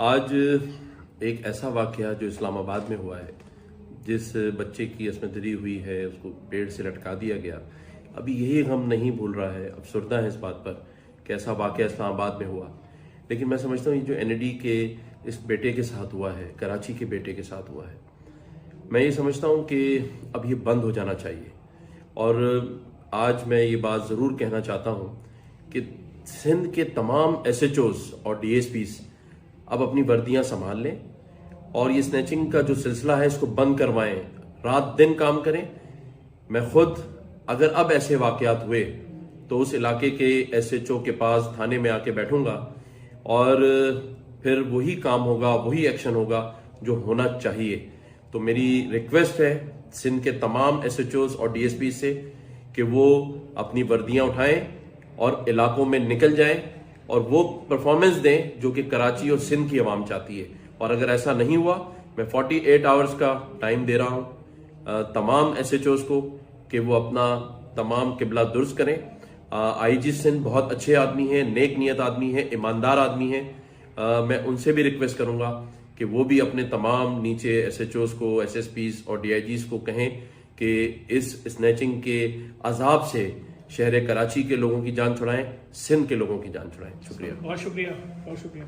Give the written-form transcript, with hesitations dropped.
आज एक ऐसा वाकया जो इस्लामाबाद में हुआ है, जिस बच्चे की असमत दरी हुई है, उसको पेड़ से लटका दिया गया। अभी यही गम नहीं भूल रहा है, अफसरदा है इस बात पर कि ऐसा वाकया इस्लामाबाद में हुआ। लेकिन मैं समझता हूँ ये जो एनडी के इस बेटे के साथ हुआ है, कराची के बेटे के साथ हुआ है, मैं ये समझता हूँ कि अब ये बंद हो जाना चाहिए। और आज मैं ये बात ज़रूर कहना चाहता हूँ कि सिंध के तमाम SHOs और DSPs अब अपनी वर्दियां संभाल लें और ये स्नैचिंग का जो सिलसिला है इसको बंद करवाएं, रात दिन काम करें। मैं खुद अगर अब ऐसे वाकयात हुए तो उस इलाके के SHO के पास थाने में आके बैठूंगा और फिर वही काम होगा, वही एक्शन होगा जो होना चाहिए। तो मेरी रिक्वेस्ट है सिंध के तमाम SHOs और DSP से कि वो अपनी वर्दियां उठाएं और इलाकों में निकल जाएं और वो परफॉर्मेंस दें जो कि कराची और सिंध की आवाम चाहती है। और अगर ऐसा नहीं हुआ, मैं 48 आवर्स का टाइम दे रहा हूं तमाम SHOs को कि वो अपना तमाम किबला दुरुस्त करें। IG सिंध बहुत अच्छे आदमी हैं, नेक नियत आदमी हैं, ईमानदार आदमी हैं। मैं उनसे भी रिक्वेस्ट करूंगा कि वो भी अपने तमाम नीचे SHOs को, SSPs और DIGs को कहें कि इस स्नैचिंग के अजाब से शहर कराची के लोगों की जान छुड़ाएं, सिंध के लोगों की जान छुड़ाएं। शुक्रिया। बहुत शुक्रिया, बहुत शुक्रिया।